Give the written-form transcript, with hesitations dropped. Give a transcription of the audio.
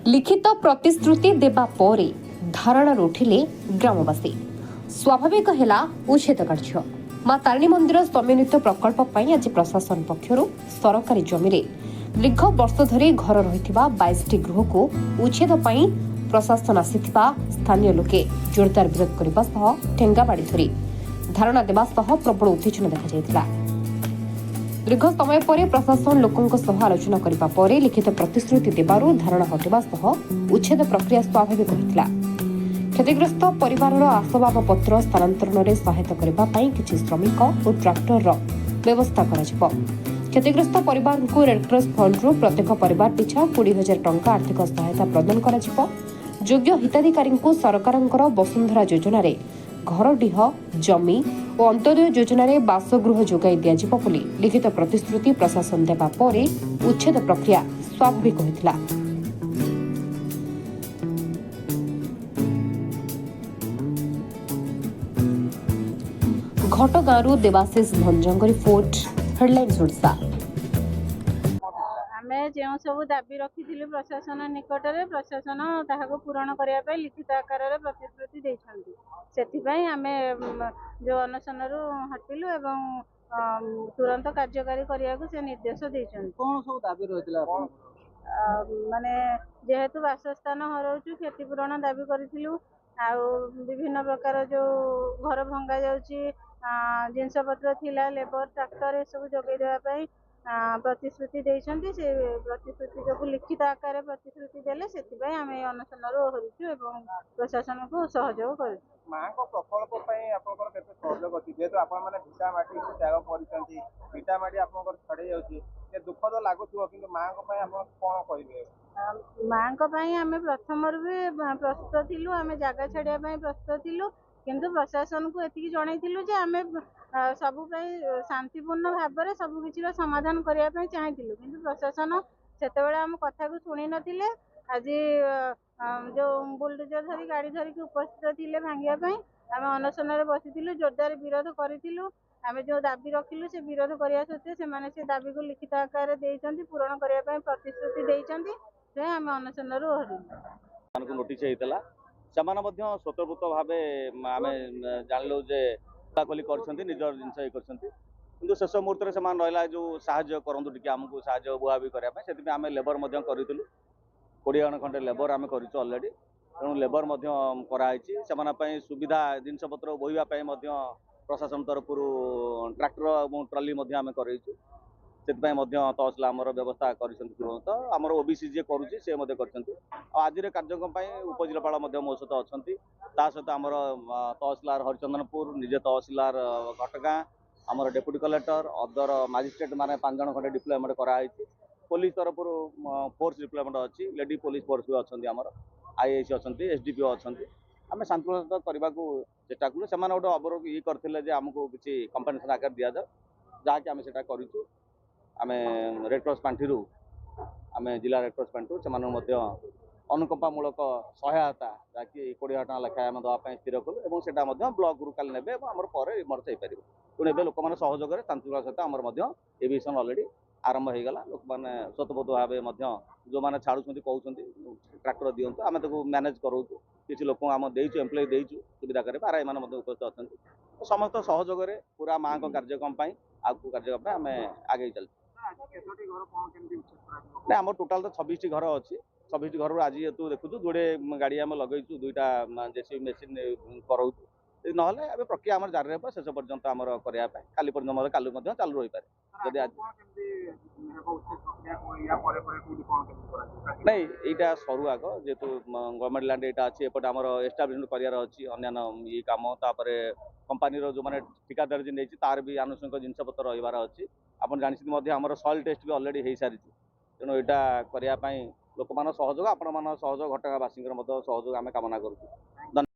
लिखित प्रतिश्रुति देबा परे धारणा उठिले ग्रामवासी स्वाभाविक हेला उच्छेद कार्य मां तारिणी मंदिर समन्वित प्रकल्प पई आज प्रशासन पक्षरु सरकारी जमी रे दीर्घ वर्ष धरी घर रहिथिबा 22टी गृह को उच्छेद पई प्रशासन आसीथिबा स्थानीय लोके जोरदार विरोध करबा सह ठेंगाबाड़ी धरी धारणा देबा सह प्रबल उत्तेजना देखा जायतिला। दीर्घ समय पर प्रशासन लोकों सह आलोचना करबा परे लिखित प्रतिश्रुति देबारु धारणा हटिबा सह उच्छेद प्रक्रिया स्वाभाविक होइतिला। क्षतिग्रस्त परिवारर आसबाबपत्र स्थानांतरण में सहायता करबा पई किछि श्रमिक और ट्रैक्टर व्यवस्था कराजिबो। क्षतिग्रस्त परिवार को रेडक्रॉस फंड रु प्रत्येक परिवार पिछा 20,000 टंका आर्थिक सहायता प्रदान कराजिबो। योग्य हिताधिकारी को सरकारंकर वसुंधरा योजना रे घरडीह जमी और अंत्योदय योजना रे बासगृह जोगाई दियाजिबो बोली लिखित प्रतिश्रुति प्रशासन देबा परे उच्छेद प्रक्रिया स्वाभाविक होइतिला। घटगाँव देवाशीष भंजंग रिपोर्ट हेडलाइन्स ओडिशा। आमे जो सब दाबी रखी प्रशासन निकट में प्रशासन ताहाको पूरण करने लिखित आकार में प्रतिश्रुति देछंती सेथिपाई आमे जो अनशन हटिलु एवं तुरंत कार्यकारी करने को से निर्देश देछंती। कौन सब दाबी रहितला माने जेहेतु वासस्थान हरउछु क्षतिपूरण दाबी करिथिलु आ विभिन्न प्रकार जो घर भंगा जाउची जिनस पत्र थिला लेबर ट्रैक्टर ए सब जोगै देबा प्रतिश्रुति देइछंती। से प्रतिश्रुति जो लिखित आकार प्रतिश्रुति देले सेतिबाई आमे अनशन ओहरिछु एवं प्रशासन को सहयोग करिछु। मां को प्रकल्प पई आपनकर केते सहयोग अछि जेतु आपन माने भिटा माटी को त्याग करिसंती भिटा माटी आपनकर छडे जाउची ए दुख तो लागुथुव किंतु मां को पई आपन कोन कहिबे? मां को पई आमे प्रथमर भी प्रस्तुत थिलु आमे जागा छडिया पई प्रस्तुत थिलु किंतु प्रशासन को एतिकी जणाइथिलु जे आमे सबु शांतिपूर्ण भाव में सबु किछि समाधान करिया पई चाहिथिलु किंतु प्रशासन सेतेबेले हम कथा को सुनि नथिले। आज जो बुलडोजर धरी गाड़ी धरी के उपस्थित थिले भांगिया पई आमे अनशन रे बसिथिलु जोरदार विरोध करिथिलु। आमे जो दाबी रखिलु से विरोध करिया सत्ते से माने से दाबी को लिखित आकार देइचंती पूरण करिया पई प्रतिश्रुति देइचंती से आमे अनशन रे ओहरिलु मानको नोटिस हेतला समान मध्य स्वतंत्र भावे आमे जानलो जे खोली करछंती निजर जिंस हे करछंती किंतु शेष मुहूर्त रे समान रहला जो सहाय्य करंतु टिके हमकु सहाय्य बुआबी करिया पई सेति आमे लेबर मध्य करितलु 20 जण खंडे लेबर आमे करिछु ऑलरेडी तेणु लेबर मध्य कराइछि समान पई सुविधा जिंस पत्र बोहिबा पई मध्य प्रशासन तरफ ट्रैक्टर और ट्रॉली मध्य आमे करैछु सेति मध्य तहसील आमर व्यवस्था करिसंती तुरंत आमर ओबीसी जे करूछि से मध्य करछंती आज रे कार्यक्रम पई उपजिलापाल मध्य मो सहित अछंती ता सहित आमर तहसीलदार हरिचंदनपुर निजे तहसीलदार घटगाँ आमर डेप्यूटी कलेक्टर अदर मजिस्ट्रेट माने 5 जण खंडे डिप्लॉयमेंट कराइछि पुलिस तरफ फोर्स डिप्लॉयमेंट अछि लेडी पुलिस फोर्स भी अछंती आमर आईएएस अछंती एसडीपीओ अछंती आमे शांतिपूर्ण करबा को चेष्टा कलु सेमान गोटे अवरोध ई करथिले जे हमको किछि कंपनसेशन आकार दिया जा जाके आमे सेटा करिछु आमे रेड क्रॉस पांठिरू आमे जिला रेड क्रॉस पांठिरू सेमान मध्य अनुकंपामूलक सहायता जाकि 20,000 टका लेखा आमे दवा पई स्थिर कलु एवं सेटा मध्य ब्लॉक गुरु काल नेबे एवं हमर परे इमर्ज हे परिबो तेणु एबे लोक माने सहयोग करे तांत्रिक सहित हमर मध्य एविएशन ऑलरेडी आरंभ हो गला लोक माने स्वतंत्र भाव मध्य जो माने छाड़ुछंती कहउछंती ट्रैक्टर दियंतु आमे ताको मैनेज करौछु किछि लोक हम देइछु एम्प्लॉय देइछु सुविधा करे आरआई माने मध्य उपस्थित अछंती समस्त सहयोग करे पूरा मां को कार्यक्रम पई आगु कार्यक्रम पई आमे आगे चल आम टोटाल तो 26 टी घर अच्छी 26 टी घर आज तू देखु जोड़े गाड़ी आम लगेचु दुईटा जेसीबी मेसीन कराऊ ना प्रक्रिया आम जारी रहा शेष पर्यंत आम करने काली पर्यटन कालू चालू रही पारे नहीं यहाँ सरू आग जेहेतु गवर्नमेंट लैंड यहाँ अच्छी एपटे आम एस्टाब्लिशमेंट करार अच्छी अन्य ये कम तापर कंपानी जो मैंने ठिकादार जी नहीं तार भी आनुषंगिक जिनपतर रही अच्छी आपन जानी आम सॉइल टेस्ट भी ऑलरेडी हो सारी तेणु यहाँ करने लोक मान सहयोग आपण मान सहयोग घटगाँवासी सहयोग आम कामना करूँ।